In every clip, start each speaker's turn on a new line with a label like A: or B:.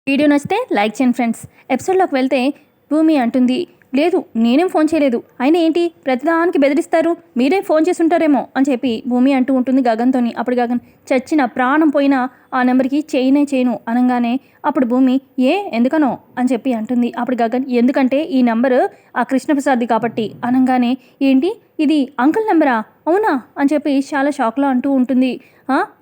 A: Video నచ్చితే like చేయండి friends. ఎపిసోడ్లోకి వెళ్తే భూమి అంటుంది, లేదు నేనేం ఫోన్ చేయలేదు, అయినా ఏంటి ప్రతిదానికి బెదిరిస్తారు, మీరే ఫోన్ చేసి ఉంటారేమో అని చెప్పి భూమి అంటూ ఉంటుంది గగన్తోని. అప్పుడు గగన్ చచ్చిన ప్రాణం పోయినా ఆ నెంబర్కి చేయను అనగానే అప్పుడు భూమి ఎందుకనో అని చెప్పి అంటుంది. అప్పుడు గగన్ ఎందుకంటే ఈ నెంబరు ఆ కృష్ణప్రసాద్ది కాబట్టి అనగానే ఏంటి ఇది అంకుల్ నెంబరా, అవునా అని చెప్పి చాలా షాక్లో అంటూ ఉంటుంది.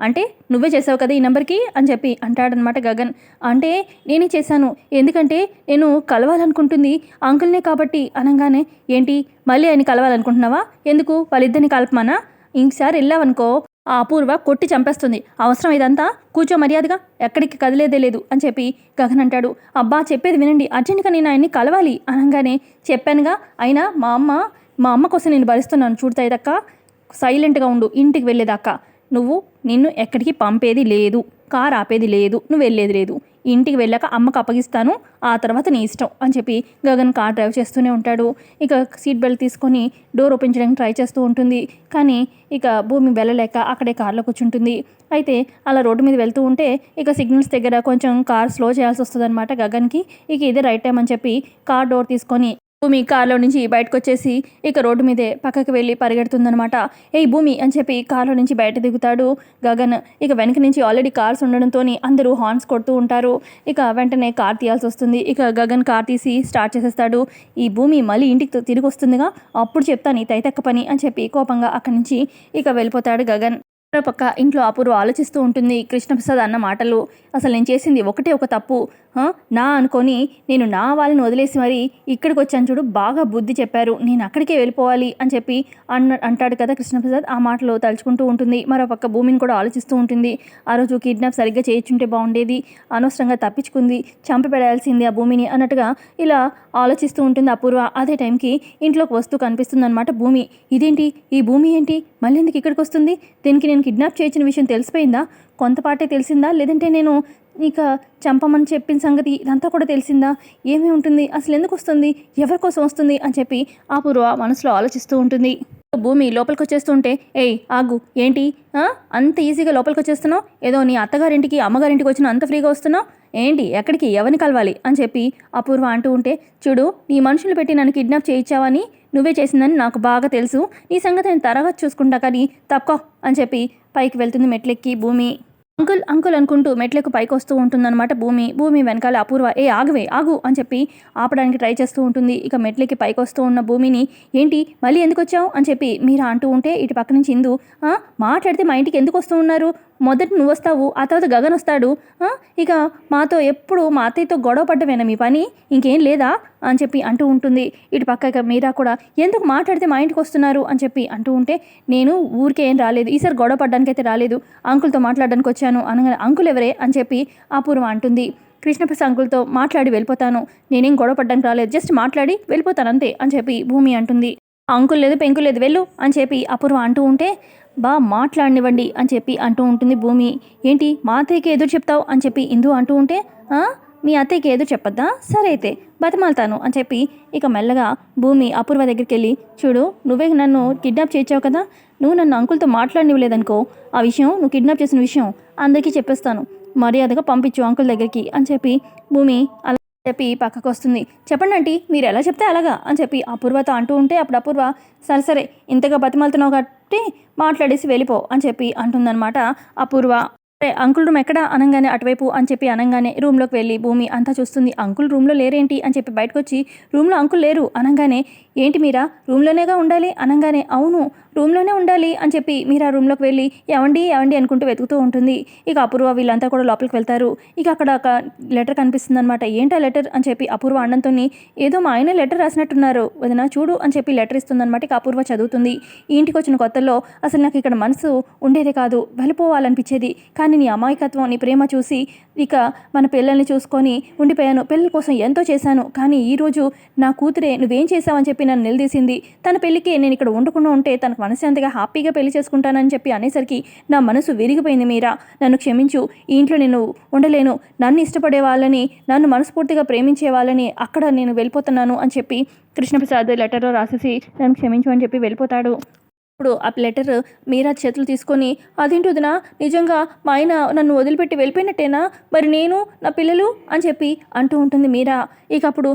A: అంటే నువ్వే చేసావు కదా ఈ నెంబర్కి అని చెప్పి అంటాడనమాట గగన్. అంటే నేనే చేశాను, ఎందుకంటే నేను కలవాలనుకుంటుంది అంకుల్నే కాబట్టి అనగానే ఏంటి మళ్ళీ ఆయన కలవాలనుకుంటున్నావా, ఎందుకు వాళ్ళిద్దరిని కలపమానా, ఇంకసారి వెళ్ళావనుకో ఆ అపూర్వ కొట్టి చంపేస్తుంది, అవసరం ఇదంతా, కూర్చో మర్యాదగా, ఎక్కడికి కదిలేదే లేదు అని చెప్పి గగన్ అంటాడు. అబ్బా చెప్పేది వినండి, అర్జెంట్గా నేను ఆయన్ని కలవాలి అనగానే చెప్పానుగా, అయినా మా అమ్మ కోసం నేను భరిస్తున్నాను, చూడతాయిదక్క సైలెంట్గా ఉండు, ఇంటికి వెళ్ళేదాకా నిన్ను ఎక్కడికి పంపేది లేదు, కారు ఆపేది లేదు, నువ్వు వెళ్ళేది లేదు, ఇంటికి వెళ్ళాక అమ్మకు అప్పగిస్తాను, ఆ తర్వాత నీ ఇష్టం అని చెప్పి గగన్ కార్ డ్రైవ్ చేస్తూనే ఉంటాడు. ఇక సీట్ బెల్ట్ తీసుకొని డోర్ ఓపెన్ చేయడానికి ట్రై చేస్తూ ఉంటుంది. కానీ ఇక భూమి వెళ్ళలేక అక్కడే కార్లో కూర్చుంటుంది. అయితే అలా రోడ్డు మీద వెళ్తూ ఉంటే ఇక సిగ్నల్స్ దగ్గర కొంచెం కార్ స్లో చేయాల్సి వస్తుంది అనమాట గగన్కి. ఇక ఇదే రైట్ టైం అని చెప్పి కార్ డోర్ తీసుకొని భూమి కార్లో నుంచి బయటకు వచ్చేసి ఇక రోడ్డు మీదే పక్కకి వెళ్ళి పరిగెడుతుందనమాట. ఏయ్ భూమి అని చెప్పి కార్లో నుంచి బయట దిగుతాడు గగన్. ఇక వెనక నుంచి ఆల్రెడీ కార్స్ ఉండడంతో అందరూ హార్న్స్ కొడుతూ ఉంటారు. ఇక వెంటనే కార్ తీయాల్సి వస్తుంది. ఇక గగన్ కార్ తీసి స్టార్ట్ చేసేస్తాడు. ఈ భూమి మళ్ళీ ఇంటికి తిరిగి వస్తుందిగా, అప్పుడు చెప్తాను ఈ తైతక్క పని అని చెప్పి కోపంగా అక్కడి నుంచి ఇక వెళ్ళిపోతాడు గగన్. పక్క ఇంట్లో అపూర్వ ఆలోచిస్తూ ఉంటుంది. కృష్ణప్రసాద్ అన్న మాటలు, అసలు నేను చేసింది ఒకటే ఒక తప్పు, నా అనుకొని నేను నా వాళ్ళని వదిలేసి మరి ఇక్కడికి వచ్చాను చూడు, బాగా బుద్ధి చెప్పారు, నేను అక్కడికే వెళ్ళిపోవాలి అని చెప్పి అంటాడు కదా కృష్ణప్రసాద్. ఆ మాటలు తలుచుకుంటూ ఉంటుంది. మరోపక్క భూమిని కూడా ఆలోచిస్తూ ఉంటుంది. ఆ రోజు కిడ్నాప్ సరిగ్గా చేయించుంటే బాగుండేది, అనవసరంగా తప్పించుకుంది, చంపి పెడాల్సింది ఆ భూమిని అన్నట్టుగా ఇలా ఆలోచిస్తూ ఉంటుంది అపూర్వ. అదే టైంకి ఇంట్లోకి వస్తూ కనిపిస్తుంది అనమాట భూమి. ఇదేంటి ఈ భూమి ఏంటి మళ్ళీ ఎందుకు ఇక్కడికి వస్తుంది, దీనికి నేను కిడ్నాప్ చేయించిన విషయం తెలిసిపోయిందా, కొంతపాటే తెలిసిందా, లేదంటే నేను ఇక చంపమని చెప్పిన సంగతి ఇదంతా కూడా తెలిసిందా, ఏమీ ఉంటుంది, అసలు ఎందుకు వస్తుంది, ఎవరి కోసం వస్తుంది అని చెప్పి అపూర్వ మనసులో ఆలోచిస్తూ ఉంటుంది. భూమి లోపలికి వచ్చేస్తుంటే ఆగు, ఏంటి అంత ఈజీగా లోపలికి వచ్చేస్తున్నావు, ఏదో నీ అత్తగారింటికి అమ్మగారింటికి వచ్చిన అంత ఫ్రీగా వస్తున్నావు ఏంటి, ఎక్కడికి ఎవరిని కలవాలి అని చెప్పి అపూర్వ అంటూ ఉంటే, చూడు నీ మనుషులు పెట్టి నన్ను కిడ్నాప్ చేయించావని నువ్వే చేసిందని నాకు బాగా తెలుసు, నీ సంగతి నేను తర్వాత చూసుకుంటా కానీ తప్పుకో అని చెప్పి పైకి వెళ్తుంది మెట్లెక్కి భూమి. అంకుల్ అంకుల్ అనుకుంటూ మెట్లకు పైకి వస్తూ ఉంటుందన్నమాట భూమి వెనకాల అపూర్వ ఆగు అని చెప్పి ఆపడానికి ట్రై చేస్తూ ఉంటుంది. ఇక మెట్లకి పైకి వస్తూ ఉన్న భూమిని ఏంటి మళ్ళీ ఎందుకు వచ్చావు అని చెప్పి మీరా అంటూ ఉంటే ఇటు పక్క నుంచి ఇందు మాట్లాడితే మా ఇంటికి ఎందుకు వస్తూ ఉన్నారు, మొదట నువ్వు వస్తావు, ఆ తర్వాత గగన్ వస్తాడు, ఇక మాతో ఎప్పుడు మా అత్తయ్యతో గొడవ పడ్డమేనా మీ పని, ఇంకేం లేదా అని చెప్పి అంటూ ఉంటుంది. ఇటు పక్క ఇక మీరా కూడా ఎందుకు మాట్లాడితే మా ఇంటికి వస్తున్నారు అని చెప్పి అంటూ ఉంటే, నేను ఊరికే ఏం రాలేదు, ఈసారి గొడవ పడ్డానికి అయితే రాలేదు, అంకుల్తో మాట్లాడడానికి వచ్చాను అనగానే అంకుల్ ఎవరే అని చెప్పి అపూర్వ అంటుంది. కృష్ణప్రసాద్ అంకుల్తో మాట్లాడి వెళ్ళిపోతాను, నేనేం గొడవ పడ్డానికి రాలేదు, జస్ట్ మాట్లాడి వెళ్ళిపోతాను అంతే అని చెప్పి భూమి అంటుంది. అంకుల్ లేదు పెంకుల్ లేదు వెళ్ళు అని చెప్పి అపూర్వ అంటూ ఉంటే, మాట్లాడనివ్వండి అని చెప్పి అంటూ ఉంటుంది భూమి. ఏంటి మా అత్తయ్యకి ఎదురు చెప్తావు అని చెప్పి ఇందు అంటూ ఉంటే, మీ అత్తయ్యకి ఎదురు చెప్పొద్దా, సరే అయితే బతిమాలుతాను అని చెప్పి ఇక మెల్లగా భూమి అపూర్వ దగ్గరికి వెళ్ళి, చూడు నువ్వే నన్ను కిడ్నాప్ చేయించావు కదా, నువ్వు నన్ను అంకుల్తో మాట్లాడనివ్వలేదనుకో, ఆ విషయం నువ్వు కిడ్నాప్ చేసిన విషయం అందరికీ చెప్పేస్తాను, మర్యాదగా పంపించు అంకుల్ దగ్గరికి అని చెప్పి భూమి అలా చెప్పి పక్కకు వస్తుంది. చెప్పండి ఆంటీ మీరు ఎలా చెప్తే అలాగా అని చెప్పి అపూర్వతో అంటూ ఉంటే, అప్పుడు అపూర్వ సరే ఇంతగా బతిమాలుతున్నావు కాబట్టి మాట్లాడేసి వెళ్ళిపో అని చెప్పి అంటుందన్నమాట అపూర్వ. అంకుల్ రూమ్ ఎక్కడ అనగానే అటువైపు అని చెప్పి అనగానే రూమ్లోకి వెళ్ళి భూమి అంతా చూస్తుంది. అంకుల్ రూమ్లో లేరేంటి అని చెప్పి బయటకు వచ్చి రూమ్లో అంకుల్ లేరు అనగానే, ఏంటి మీరా రూమ్లోనేగా ఉండాలి అనగానే, అవును రూమ్లోనే ఉండాలి అని చెప్పి మీరా రూమ్లోకి వెళ్ళి ఎవండి అనుకుంటూ వెతుకుతూ ఉంటుంది. ఇక అపూర్వ వీళ్ళంతా కూడా లోపలికి వెళ్తారు. ఇక అక్కడ ఒక లెటర్ కనిపిస్తుంది అనమాట. ఏంటా లెటర్ అని చెప్పి అపూర్వ అన్నంతో, ఏదో మా ఆయన లెటర్ రాసినట్టున్నారు వదినా చూడు అని చెప్పి లెటర్ ఇస్తుందన్నమాట. ఇక అపూర్వ చదువుతుంది. ఈ ఇంటికి వచ్చిన కొత్తల్లో అసలు నాకు ఇక్కడ మనసు ఉండేదే కాదు, వెళ్ళిపోవాలనిపించేది, కానీ నీ అమాయకత్వం నీ ప్రేమ చూసి ఇక మన పిల్లల్ని చూసుకొని ఉండిపోయాను, పిల్లల కోసం ఎంతో చేశాను, కానీ ఈరోజు నా కూతురే నువ్వేం చేశావని చెప్పి నన్ను నిలదీసింది, తన పెళ్ళికి నేను ఇక్కడ ఉండకుండా ఉంటే తనకు మనశ్శాంతిగా హ్యాపీగా పెళ్లి చేసుకుంటానని చెప్పి అనేసరికి నా మనసు విరిగిపోయింది మీరా, నన్ను క్షమించు, ఈ ఇంట్లో నేను ఉండలేను, నన్ను ఇష్టపడే వాళ్ళని నన్ను మనస్ఫూర్తిగా ప్రేమించే వాళ్ళని అక్కడ నేను వెళ్ళిపోతున్నాను అని చెప్పి కృష్ణప్రసాద్ లెటర్లో రాసేసి నన్ను క్షమించు అని చెప్పి వెళ్ళిపోతాడు. ఇప్పుడు ఆ లెటర్ మీరా చేతులు తీసుకొని, "అదేంటి వదినా, నిజంగా మా ఆయన నన్ను వదిలిపెట్టి వెళ్ళిపోయినట్టేనా? మరి నేను, నా పిల్లలు" అని చెప్పి అంటూ ఉంటుంది మీరా. ఇక అప్పుడు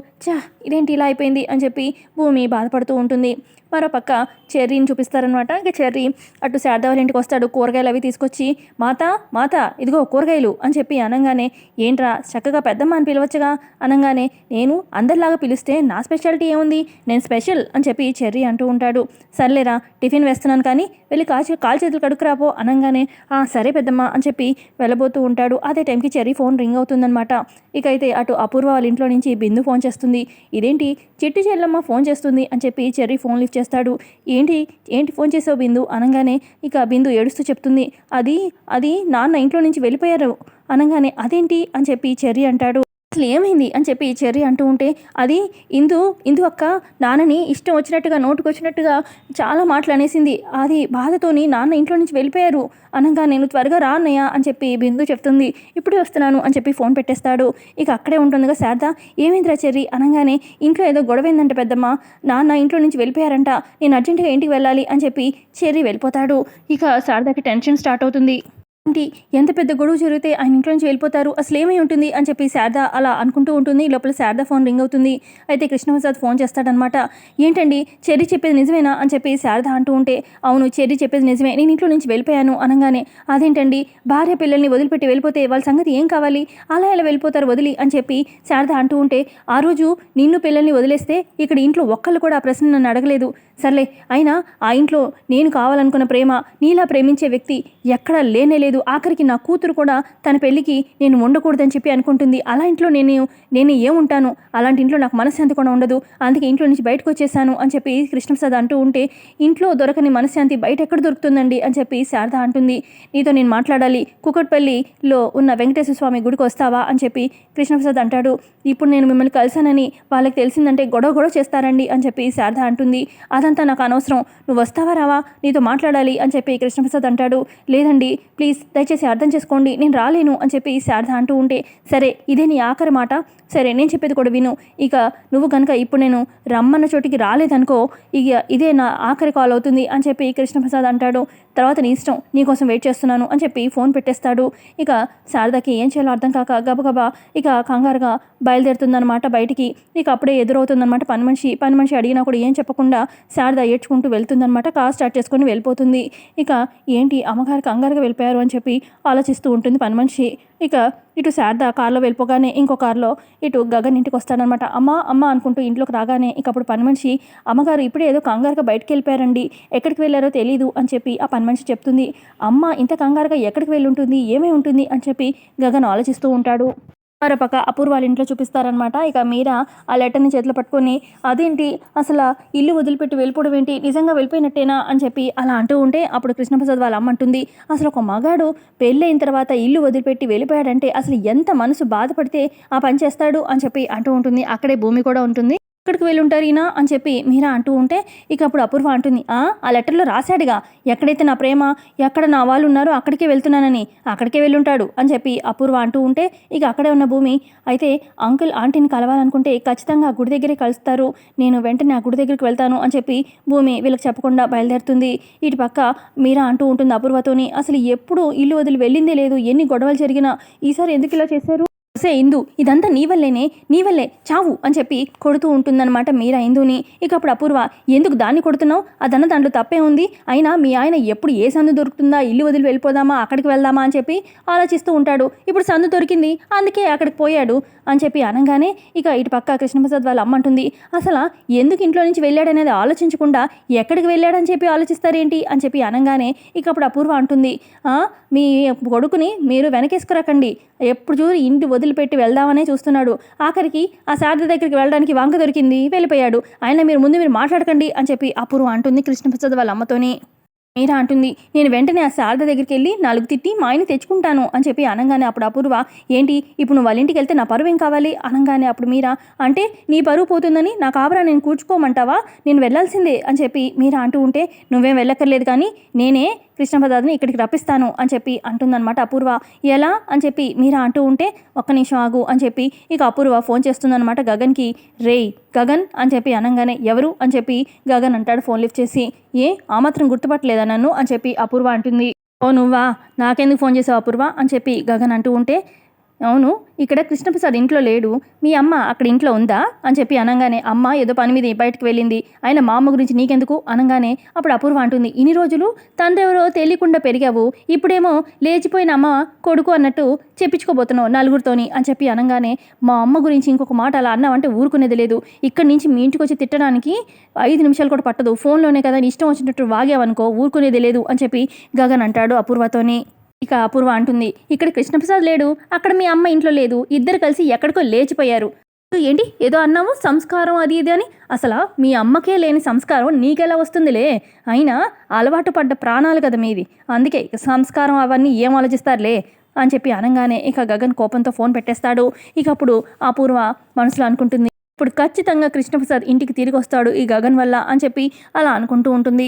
A: ఇదేంటి ఇలా అయిపోయింది అని చెప్పి భూమి బాధపడుతూ ఉంటుంది. మరోపక్క చెర్రీని చూపిస్తారనమాట. ఇక చెర్రీ అటు శారద వాళ్ళ ఇంటికి వస్తాడు. కూరగాయలు అవి తీసుకొచ్చి, "మాత మాత, ఇదిగో కూరగాయలు" అని చెప్పి అనగానే, "ఏంట్రా, చక్కగా పెద్దమ్మ అని పిలవచ్చుగా" అనగానే, "నేను అందరిలాగా పిలిస్తే నా స్పెషాలిటీ ఏముంది? నేను స్పెషల్" అని చెప్పి చెర్రీ అంటూ ఉంటాడు. "సర్లేరా, టిఫిన్ వేస్తున్నాను కానీ వెళ్ళి కాలు చేతులు కడుక్కురాపో" అనగానే, సరే పెద్దమ్మ" అని చెప్పి వెళ్ళబోతూ ఉంటాడు. అదే టైంకి చెర్రీ ఫోన్ రింగ్ అవుతుందన్నమాట. ఇక అయితే అటు అపూర్వ వాళ్ళ ఇంట్లో నుంచి బిందు ఫోన్ చేస్తుంది. "ఇదేంటి చిట్టి చెల్లమ్మ ఫోన్ చేస్తుంది" అని చెప్పి చెర్రీ ఫోన్ లిఫ్ట్ చేస్తాడు. ఏంటి ఏంటి ఫోన్ చేసావు బిందు" అనగానే, ఇక బిందు ఏడుస్తూ చెప్తుంది, అది అది నాన్న ఇంట్లో నుంచి వెళ్ళిపోయారు" అనగానే, "అదేంటి" అని చెప్పి చెర్రీ అంటాడు. "అసలు ఏమైంది" అని చెప్పి చెర్రీ అంటూ ఉంటే, "అది ఇందు ఇందు అక్క నాన్నని ఇష్టం వచ్చినట్టుగా నోటుకొచ్చినట్టుగా చాలా మాటలు అనేసింది. అది బాధతోని నాన్న ఇంట్లో నుంచి వెళ్ళిపోయారు" అనగా, "నేను త్వరగా రా అన్నయ్య" అని చెప్పి బిందు చెప్తుంది. "ఇప్పుడే వస్తున్నాను" అని చెప్పి ఫోన్ పెట్టేస్తాడు. ఇక అక్కడే ఉంటుందిగా శారద. "ఏమైందిరా చెర్రీ" అనగానే, "ఇంట్లో ఏదో గొడవైందంట పెద్దమ్మ, నాన్న ఇంట్లో నుంచి వెళ్ళిపోయారంట, నేను అర్జెంటుగా ఇంటికి వెళ్ళాలి" అని చెప్పి చెర్రీ వెళ్ళిపోతాడు. ఇక శారదకి టెన్షన్ స్టార్ట్ అవుతుంది. ఏంటి, ఎంత పెద్ద గొడవ జరిగితే ఆయన ఇంట్లో నుంచి వెళ్ళిపోతారు, అసలు ఏమై ఉంటుంది అని చెప్పి శారద అలా అనుకుంటూ ఉంటుంది. లోపల శారద ఫోన్ రింగ్ అవుతుంది. అయితే కృష్ణప్రసాద్ ఫోన్ చేస్తాడనమాట. "ఏంటండి, చెర్రీ చెప్పేది నిజమేనా" అని చెప్పి శారద అంటూ ఉంటే, "అవును, చెర్రీ చెప్పేది నిజమే, నేను ఇంట్లో నుంచి వెళ్ళిపోయాను" అనగానే, "అదేంటండి, భార్య పిల్లల్ని వదిలిపెట్టి వెళ్ళిపోతే వాళ్ళ సంగతి ఏం కావాలి, అలా ఎలా వెళ్ళిపోతారు వదిలి" అని చెప్పి శారద అంటూ ఉంటే, "ఆ రోజు నిన్ను పిల్లల్ని వదిలేస్తే ఇక్కడ ఇంట్లో ఒక్కళ్ళు కూడా ఆ ప్రశ్న నన్ను అడగలేదు. సర్లే, అయినా ఆ ఇంట్లో నేను కావాలనుకున్న ప్రేమ, నీలా ప్రేమించే వ్యక్తి ఎక్కడా లేనేలేదు. ఆఖరికి నా కూతురు కూడా తన పెళ్ళికి నేను ఉండకూడదని చెప్పి అనుకుంటుంది. అలా ఇంట్లో నేను ఏముంటాను, అలాంటి ఇంట్లో నాకు మనశ్శాంతి కూడా ఉండదు, అందుకే ఇంట్లో నుంచి బయటకు వచ్చేసాను" అని చెప్పి కృష్ణప్రసాద్ అంటూ ఉంటే, "ఇంట్లో దొరకని మనశ్శాంతి బయట ఎక్కడ దొరుకుతుందండి" అని చెప్పి శారద అంటుంది. "నీతో నేను మాట్లాడాలి, కుకట్పల్లిలో ఉన్న వెంకటేశ్వర స్వామి గుడికి వస్తావా" అని చెప్పి కృష్ణప్రసాద్ అంటాడు. "ఇప్పుడు నేను మిమ్మల్ని కలిసానని వాళ్ళకి తెలిసిందంటే గొడవ చేస్తారండి" అని చెప్పి శారద అంటుంది. "అదంతా నాకు అనవసరం, నువ్వు వస్తావా రావా, నీతో మాట్లాడాలి" అని చెప్పి కృష్ణప్రసాద్ అంటాడు. "లేదండి, ప్లీజ్ దయచేసి అర్థం చేసుకోండి, నేను రాలేను" అని చెప్పి శారద అంటూ ఉంటే, "సరే, ఇదే నీ ఆఖరి మాట, సరే నేను చెప్పేది కూడా విను. ఇక నువ్వు కనుక ఇప్పుడు నేను రమ్మన్న చోటికి రాలేదనుకో, ఇక ఇదే నా ఆఖరి కాల్ అవుతుంది" అని చెప్పి కృష్ణప్రసాద్ అంటాడు. "తర్వాత నీ ఇష్టం, నీకోసం వెయిట్ చేస్తున్నాను" అని చెప్పి ఫోన్ పెట్టేస్తాడు. ఇక శారదకి ఏం చేయాలో అర్థం కాక గబగబా ఇక కంగారుగా బయలుదేరుతుందనమాట బయటికి. ఇక అప్పుడే ఎదురవుతుందనమాట పని మనిషి అడిగినా కూడా ఏం చెప్పకుండా శారద ఏడ్చుకుంటూ వెళ్తుందనమాట. కార్ స్టార్ట్ చేసుకొని వెళ్ళిపోతుంది. ఇక ఏంటి, అమ్మగారికి కంగారుగా వెళ్ళిపోయారు అని చెప్పి ఆలోచిస్తూ ఉంటుంది పని మనిషి. ఇక ఇటు శారద కార్లో వెళ్ళిపోగానే ఇంకో కార్లో ఇటు గగన్ ఇంటికి వస్తాడనమాట. "అమ్మ అమ్మ" అనుకుంటూ ఇంట్లోకి రాగానే ఇక అప్పుడు పని మనిషి, "అమ్మగారు ఇప్పుడే ఏదో కంగారుగా బయటకు వెళ్ళిపోయారండి, ఎక్కడికి వెళ్ళారో తెలీదు" అని చెప్పి ఆ పని మనిషి చెప్తుంది. "అమ్మ ఇంత కంగారుగా ఎక్కడికి వెళ్ళి ఉంటుంది, ఏమై ఉంటుంది" అని చెప్పి గగన్ ఆలోచిస్తూ ఉంటాడు. మరోపక్క అపూర్వ వాళ్ళ ఇంట్లో చూపిస్తారనమాట. ఇక మీరా ఆ లెటర్ని చేతిలో పట్టుకొని, "అదేంటి, అసలు ఇల్లు వదిలిపెట్టి వెళ్ళిపోవడం ఏంటి, నిజంగా వెళ్ళిపోయినట్టేనా" అని చెప్పి అలా అంటూ ఉంటే అప్పుడు కృష్ణప్రసాద్ వాళ్ళ అమ్మ అంటుంది, "అసలు ఒక మగాడు పెళ్ళైన తర్వాత ఇల్లు వదిలిపెట్టి వెళ్ళిపోయాడంటే అసలు ఎంత మనసు బాధపడితే ఆ పని చేస్తాడు" అని చెప్పి అంటూ ఉంటుంది. అక్కడే భూమి కూడా ఉంటుంది. "ఎక్కడికి వెళ్ళి ఉంటారు ఈయన" అని చెప్పి మీరా అంటూ ఉంటే ఇక అప్పుడు అపూర్వ అంటుంది, ఆ లెటర్లో రాశాడుగా, ఎక్కడైతే నా ప్రేమ, ఎక్కడ నా వాళ్ళు ఉన్నారో అక్కడికే వెళ్తున్నానని, అక్కడికే వెళ్ళుంటాడు అని చెప్పి అపూర్వ అంటూ ఉంటే ఇక అక్కడే ఉన్న భూమి, "అయితే అంకుల్ ఆంటీని కలవాలనుకుంటే ఖచ్చితంగా ఆ గుడి దగ్గరే కలుస్తారు, నేను వెంటనే ఆ గుడి దగ్గరికి వెళ్తాను" అని చెప్పి భూమి వీళ్ళకి చెప్పకుండా బయలుదేరుతుంది. ఇటు పక్క మీరా అంటూ ఉంటుంది అపూర్వతోని, "అసలు ఎప్పుడు ఇల్లు వదిలి వెళ్ళిందే లేదు, ఎన్ని గొడవలు జరిగినా ఈసారి ఎందుకు ఇలా చేశారు? ఇందు, ఇదంతా నీ వల్లే చావు" అని చెప్పి కొడుతూ ఉంటుందన్నమాట మీరా ఇందుని. ఇక అప్పుడు అపూర్వ, "ఎందుకు దాన్ని కొడుతున్నావు, అదన్న దాంట్లో తప్పే ఉంది, అయినా మీ ఆయన ఎప్పుడు ఏ సందు దొరుకుతుందా, ఇల్లు వదిలి వెళ్ళిపోదామా, అక్కడికి వెళ్దామా అని చెప్పి ఆలోచిస్తూ ఉంటాడు, ఇప్పుడు సందు దొరికింది అందుకే అక్కడికి పోయాడు" అని చెప్పి అనగానే ఇక ఇటు పక్క కృష్ణప్రసాద్ వాళ్ళ అమ్మ అంటుంది, "అసలు ఎందుకు ఇంట్లో నుంచి వెళ్ళాడనేది ఆలోచించకుండా ఎక్కడికి వెళ్ళాడని చెప్పి ఆలోచిస్తారేంటి" అని చెప్పి అనగానే ఇక అప్పుడు అపూర్వ అంటుంది, "మీ కొడుకుని మీరు వెనకేసుకురాకండి, ఎప్పుడు చూసి ఇంటి వదిలిపెట్టి వెళ్దామనే చూస్తున్నాడు, ఆఖరికి ఆ శారద దగ్గరికి వెళ్ళడానికి వంక దొరికింది, వెళ్ళిపోయాడు, అయినా మీరు మాట్లాడకండి" అని చెప్పి అపూర్వ అంటుంది కృష్ణప్రసాద్ వాళ్ళ అమ్మతోని. మీరా అంటుంది, "నేను వెంటనే ఆ శారద దగ్గరికి వెళ్ళి 4 తిట్టి మా ఆయన్ని తెచ్చుకుంటాను" అని చెప్పి అనగానే అప్పుడు అపూర్వ, "ఏంటి, ఇప్పుడు నువ్వు వాళ్ళ ఇంటికి వెళ్తే నా పరువు ఏం కావాలి" అనగానే అప్పుడు మీరా, "అంటే నీ పరువు పోతుందని నా కాపురా నేను కూర్చుకోమంటావా, నేను వెళ్ళాల్సిందే" అని చెప్పి మీరా అంటూ ఉంటే, "నువ్వేం వెళ్ళక్కర్లేదు, కానీ నేనే కృష్ణప్రసాద్ని ఇక్కడికి రప్పిస్తాను" అని చెప్పి అంటుందన్నమాట అపూర్వ. "ఎలా" అని చెప్పి మీరా అంటూ ఉంటే, "ఒక్క నిమిషం ఆగు" అని చెప్పి ఇక అపూర్వ ఫోన్ చేస్తుందన్నమాట గగన్కి. "రేయ్, గగన్ అని చెప్పి అనగానే ఎవరు అని చెప్పి గగన్ అంటాడు ఫోన్ లిఫ్ట్ చేసి. ఆ మాత్రం గుర్తుపట్టలేదా నన్ను అని చెప్పి అపూర్వ అంటుంది. ఓ నువ్వా, నాకెందుకు ఫోన్ చేసావు అపూర్వ అని చెప్పి గగన్ అంటూ ఉంటే, అవును ఇక్కడ కృష్ణప్రసాద్ ఇంట్లో లేడు, మీ అమ్మ అక్కడ ఇంట్లో ఉందా అని చెప్పి అనగానే అమ్మ ఏదో పని మీద బయటకు వెళ్ళింది, ఆయన మా అమ్మ గురించి నీకెందుకు అనగానే అప్పుడు అపూర్వ అంటుంది, ఇన్ని రోజులు తండ్రి ఎవరో తెలియకుండా పెరిగావు, ఇప్పుడేమో లేచిపోయిన అమ్మ కొడుకు అన్నట్టు చెప్పించుకోబోతున్నావు నలుగురితోని అని చెప్పి అనగానే, మా అమ్మ గురించి ఇంకొక మాట అలా అన్నావంటే ఊరుకునేది లేదు, ఇక్కడి నుంచి మీ ఇంటికి వచ్చి తిట్టడానికి 5 నిమిషాలు కూడా పట్టదు, ఫోన్లోనే కదా నీ ఇష్టం వచ్చినట్టు వాగావనుకో ఊరుకునేది లేదు అని చెప్పి గగన్ అంటాడు అపూర్వతోని. ఇక అపూర్వ అంటుంది, ఇక్కడ కృష్ణప్రసాద్ లేడు, అక్కడ మీ అమ్మ ఇంట్లో లేదు, ఇద్దరు కలిసి ఎక్కడికో లేచిపోయారు. ఏంటి ఏదో అన్నావు సంస్కారం అది ఇది అని, అసలు మీ అమ్మకే లేని సంస్కారం నీకెలా వస్తుందిలే, అయినా అలవాటు పడ్డ ప్రాణాలు కదా మీది, అందుకే ఇక సంస్కారం అవన్నీ ఏం ఆలోచిస్తారులే అని చెప్పి అనగానే ఇక గగన్ కోపంతో ఫోన్ పెట్టేస్తాడు. ఇక అప్పుడు అపూర్వ మనసులో అనుకుంటుంది, ఇప్పుడు ఖచ్చితంగా కృష్ణప్రసాద్ ఇంటికి తిరిగి వస్తాడు ఈ గగన్ వల్ల అని చెప్పి అలా అనుకుంటూ ఉంటుంది.